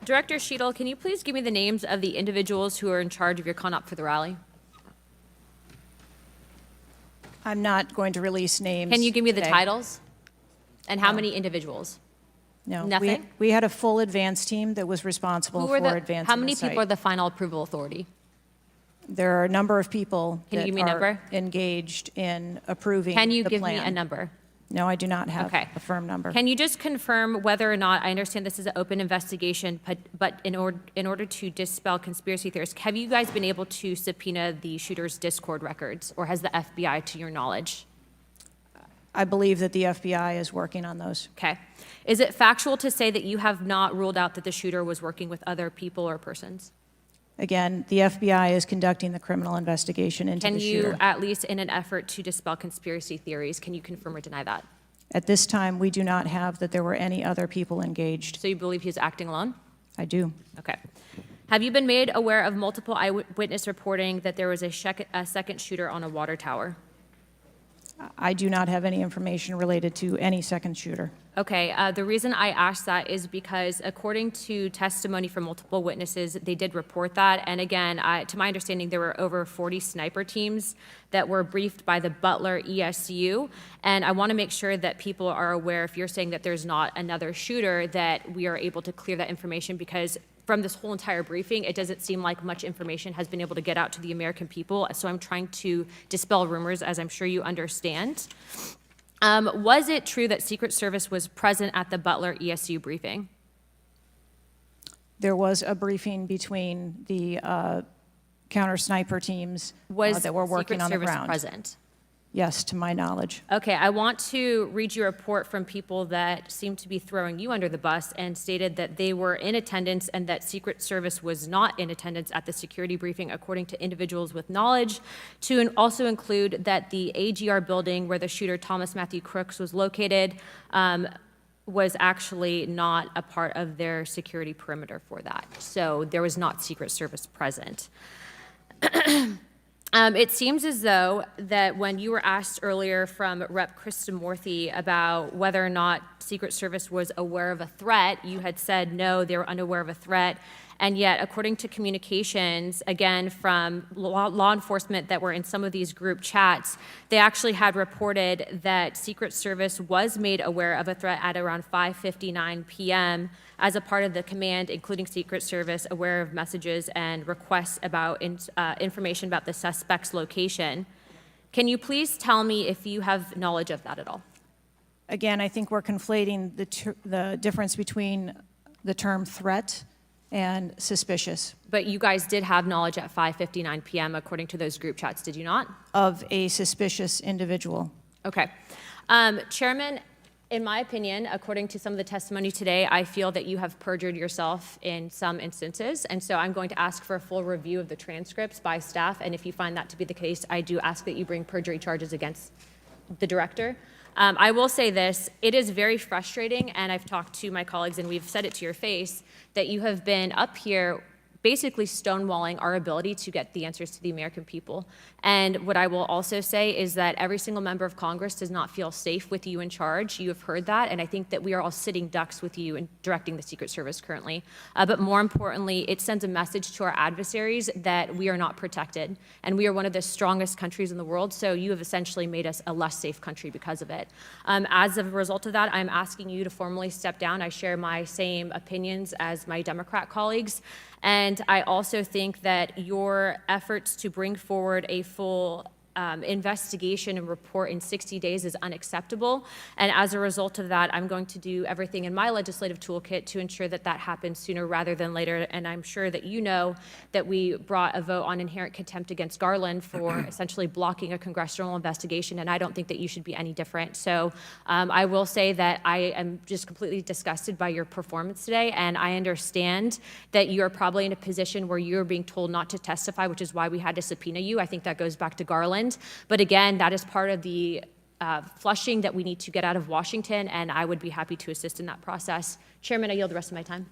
Director Cheatle, can you please give me the names of the individuals who are in charge of your con-op for the rally? I'm not going to release names. Can you give me the today. titles? And how No. many individuals? No. Nothing? We had a full advance team that was responsible Who for are the, advancing how many the site. people are the final approval authority? There are a number of people Can you that give me a are number? engaged in approving Can you the give plan. me a number? No, I do not have Okay. a firm number. Can you just confirm whether or not, I understand this is an open investigation, but in order to dispel conspiracy theories, have you guys been able to subpoena the shooter's Discord records, or has the FBI, to your knowledge? I believe that the FBI is working on those. Okay. Is it factual to say that you have not ruled out that the shooter was working with other people or persons? Again, the FBI is conducting the criminal investigation into Can the you, shooter. at least in an effort to dispel conspiracy theories, can you confirm or deny that? At this time, we do not have that there were any other people engaged. So you believe he was acting alone? I do. Okay. Have you been made aware of multiple eyewitness reporting that there was a second shooter on a water tower? I do not have any information related to any second shooter. Okay, the reason I asked that is because according to testimony from multiple witnesses, they did report that. And again, to my understanding, there were over 40 sniper teams that were briefed by the Butler ESU. And I want to make sure that people are aware, if you're saying that there's not another shooter, that we are able to clear that information, because from this whole entire briefing, it doesn't seem like much information has been able to get out to the American people. So I'm trying to dispel rumors, as I'm sure you understand. Was it true that Secret Service was present at the Butler ESU briefing? There was a briefing between the counter sniper teams that were working Secret on the Service ground. present? Yes, to my knowledge. Okay, I want to read you a report from people that seem to be throwing you under the bus and stated that they were in attendance and that Secret Service was not in attendance at the security briefing, according to individuals with knowledge, to also include that the AGR building where the shooter Thomas Matthew Crooks was located was actually not a part of their security perimeter for that. So there was not Secret Service present. It seems as though that when you were asked earlier from Rep. Krishnamurthy about whether or not Secret Service was aware of a threat, you had said no, they were unaware of a threat. And yet, according to communications, again, from law enforcement that were in some of these group chats, they actually had reported that Secret Service was made aware of a threat at around 5:59 p.m. as a part of the command, including Secret Service, aware of messages and requests about information about the suspect's location. Can you please tell me if you have knowledge of that at all? Again, I think we're conflating the difference between the term threat and suspicious. But you guys did have knowledge at 5:59 p.m. according to those group chats, did you not? Of a suspicious individual. Okay. Chairman, in my opinion, according to some of the testimony today, I feel that you have perjured yourself in some instances, and so I'm going to ask for a full review of the transcripts by staff, and if you find that to be the case, I do ask that you bring perjury charges against the director. I will say this, it is very frustrating, and I've talked to my colleagues and we've said it to your face, that you have been up here basically stonewalling our ability to get the answers to the American people. And what I will also say is that every single member of Congress does not feel safe with you in charge. You have heard that, and I think that we are all sitting ducks with you in directing the Secret Service currently. But more importantly, it sends a message to our adversaries that we are not protected, and we are one of the strongest countries in the world, so you have essentially made us a less safe country because of it. As a result of that, I'm asking you to formally step down. I share my same opinions as my Democrat colleagues, and I also think that your efforts to bring forward a full investigation and report in 60 days is unacceptable. And as a result of that, I'm going to do everything in my legislative toolkit to ensure that that happens sooner rather than later. And I'm sure that you know that we brought a vote on inherent contempt against Garland for essentially blocking a congressional investigation, and I don't think that you should be any different. So I will say that I am just completely disgusted by your performance today, and I understand that you're probably in a position where you're being told not to testify, which is why we had to subpoena you. I think that goes back to Garland. But again, that is part of the flushing that we need to get out of Washington, and I would be happy to assist in that process. Chairman, I yield the rest of my time.